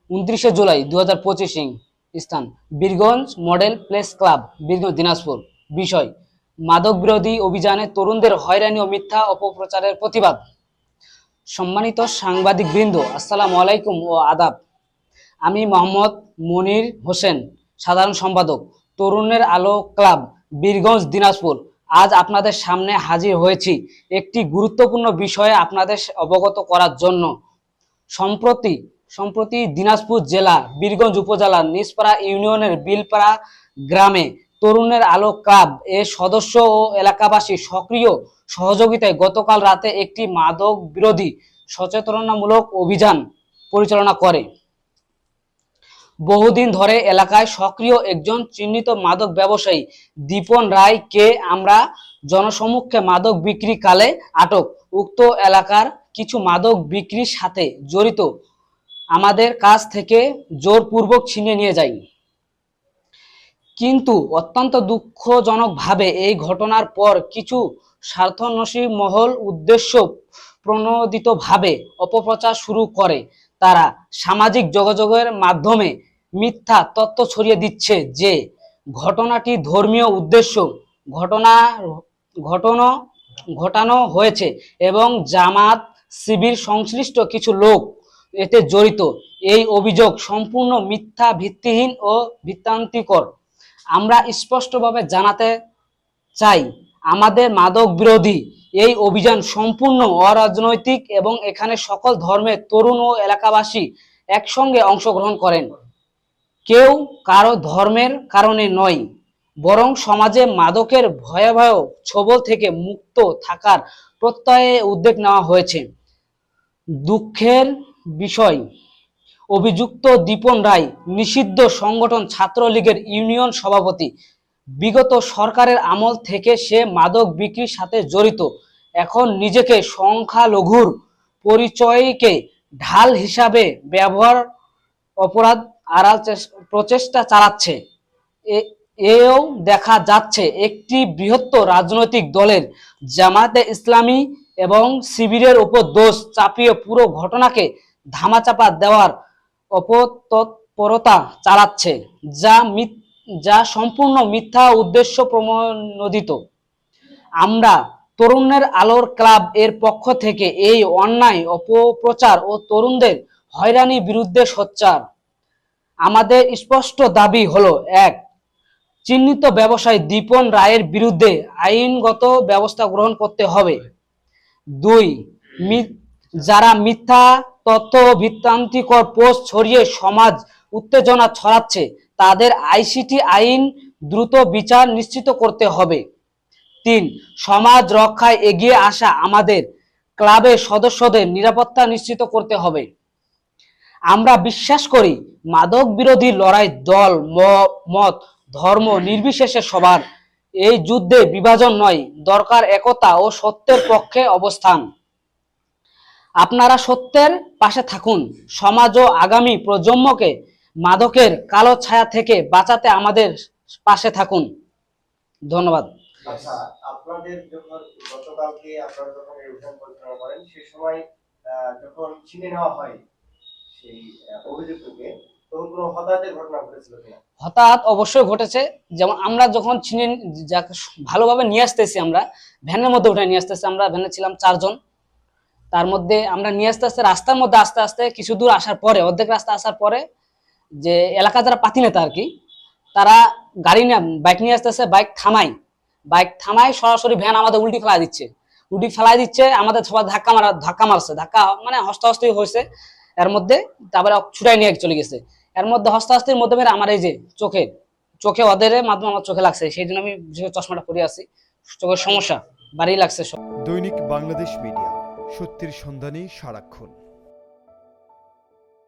29 জুলাই 2025 স্থান Birganj model place club, Birganj, Dinajpur. বিষয় মাদক বিরোধী অভিযানে তরুণদের হয়রানি ও মিথ্যা অপপ্রচারের প্রতিবাদ। সম্মানিত সাংবাদিকবৃন্দ, আসসালামু আলাইকুম ও আদাব। আমি মোহাম্মদ মনির হোসেন, সাধারণ সম্পাদক, তরুণের আলো ক্লাব, বীরগঞ্জ, দিনাজপুর। আজ আপনাদের সামনে হাজির হয়েছি একটি গুরুত্বপূর্ণ বিষয়ে আপনাদের অবগত করার জন্য। সম্প্রতি দিনাজপুর জেলা বীরগঞ্জ উপজেলার নিজপাড়া ইউনিয়নের বিলপাড়া গ্রামে তরুণের আলো ক্লাব এর সদস্য ও এলাকাবাসী সক্রিয় সহযোগিতায় গতকাল রাতে একটি মাদক বিরোধী সচেতনতামূলক অভিযান পরিচালনা করে। বহুদিন ধরে এলাকায় সক্রিয় একজন চিহ্নিত মাদক ব্যবসায়ী দীপন রায়কে আমরা জনসমক্ষে মাদক বিক্রি কালে আটক। উক্ত এলাকার কিছু মাদক বিক্রির সাথে জড়িত আমাদের কাছ থেকে জোরপূর্বক ছিনিয়ে নিয়ে যায়। কিন্তু অত্যন্ত দুঃখজনকভাবে এই ঘটনার পর কিছু স্বার্থন্বেষী মহল উদ্দেশ্য প্রণোদিতভাবে অপপ্রচার শুরু করে। তারা সামাজিক যোগাযোগের মাধ্যমে মিথ্যা তথ্য ছড়িয়ে দিচ্ছে যে ঘটনাটি ধর্মীয় উদ্দেশ্য ঘটানো হয়েছে এবং জামাত শিবির সংশ্লিষ্ট কিছু লোক এতে জড়িত। এই অভিযোগ সম্পূর্ণ মিথ্যা, ভিত্তিহীন ও বিভ্রান্তিকর। আমরা স্পষ্টভাবে জানাতে চাই, আমাদের মাদক বিরোধী এই অভিযান সম্পূর্ণ অরাজনৈতিক এবং এখানে সকল ধর্মের তরুণ ও এলাকাবাসী একসঙ্গে অংশগ্রহণ করেন। কেউ কারো ধর্মের কারণে নয়, বরং সমাজে মাদকের ভয়াবহ ছোবল থেকে মুক্ত থাকার প্রত্যয়ে উদ্যোগ নেওয়া হয়েছে। দুঃখের বিষয়, অভিযুক্ত দীপন রায় নিষিদ্ধ সংগঠন ছাত্রলীগের ইউনিয়ন সভাপতি। বিগত সরকারের আমল থেকে সে মাদক বিক্রির সাথে জড়িত। এখন নিজেকে সংখ্যালঘুর পরিচয়কে ঢাল হিসাবে ব্যবহার অপরাধ আড়াল প্রচেষ্টা চালাচ্ছে। এও দেখা যাচ্ছে একটি বৃহত্তর রাজনৈতিক দলের জামায়াতে ইসলামী এবং শিবিরের উপর দোষ চাপিয়ে পুরো ঘটনাকে ধামাচাপা দেওয়ার অপতৎপরতা চালাচ্ছে, যা সম্পূর্ণ মিথ্যা উদ্দেশ্য প্রণোদিত। আমরা তরুণের আলোর ক্লাব এর পক্ষ থেকে এই অন্যায় অপপ্রচার ও তরুণদের হয়রানির বিরুদ্ধে সোচ্চার। আমাদের স্পষ্ট দাবি হলো, 1. চিহ্নিত ব্যবসায়ী দীপন রায়ের বিরুদ্ধে আইনগত ব্যবস্থা গ্রহণ করতে হবে। 2. যারা মিথ্যা তথ্য ও বিভ্রান্তিকর পোস্ট ছড়িয়ে সমাজ উত্তেজনা ছড়াচ্ছে তাদের আইসিটি আইন দ্রুত বিচার নিশ্চিত করতে হবে। 3. সমাজ রক্ষায় এগিয়ে আসা আমাদের ক্লাবের সদস্যদের নিরাপত্তা নিশ্চিত করতে হবে। আমরা বিশ্বাস করি, মাদক বিরোধী লড়াই দল, মত, ধর্ম নির্বিশেষে সবার। এই যুদ্ধে বিভাজন নয়, দরকার একতা ও সত্যের পক্ষে অবস্থান। আপনারা সত্যের পাশে থাকুন, সমাজ ও আগামী প্রজন্মকে মাদকের কালো ছায়া থেকে বাঁচাতে আমাদের পাশে থাকুন। ধন্যবাদ। আচ্ছা, আপনাদের যখন গতকালকে আপনারা যখন এই অভিযান পরিচালনা করেন সে সময় যখন চিনে নেওয়া হয় সেই অভিযুক্তকে, তখন কোনো হতাহতের ঘটনা ঘটেছিল কিনা? হঠাৎ অবশ্যই ঘটেছে। যেমন আমরা যখন চিনে ভালোভাবে নিয়ে আসতেছি, আমরা ভ্যানের মধ্যে উঠে নিয়ে আসতেছি, আমরা ভ্যানে ছিলাম 4 জন। তার মধ্যে আমরা নিয়ে আসতে আসতে রাস্তার মধ্যে আস্তে আস্তে কিছু দূর আসার পরে, অর্ধেক রাস্তা আসার পরে, যে এলাকা যারা পাতি নেতা আর কি, তারা গাড়ি নিয়ে বাইক নিয়ে আসতেছে, বাইক থামায় সরাসরি ভ্যান আমাদের উল্টি ফেলাই দিচ্ছে। আমাদের সবাই ধাক্কা মারছে, ধাক্কা মানে হস্তাহস্তি হয়েছে। এর মধ্যে তারপরে ছুটাই নিয়ে চলে গেছে। এর মধ্যে হস্তাহস্তির মধ্যে আমার এই যে চোখে ওদের মাধ্যমে আমার চোখে লাগছে, সেই জন্য আমি চশমাটা পরে আছি। চোখের সমস্যা বাড়ি লাগছে। দৈনিক বাংলাদেশ মিডিয়া, সত্যের সন্ধানে সারাক্ষণ।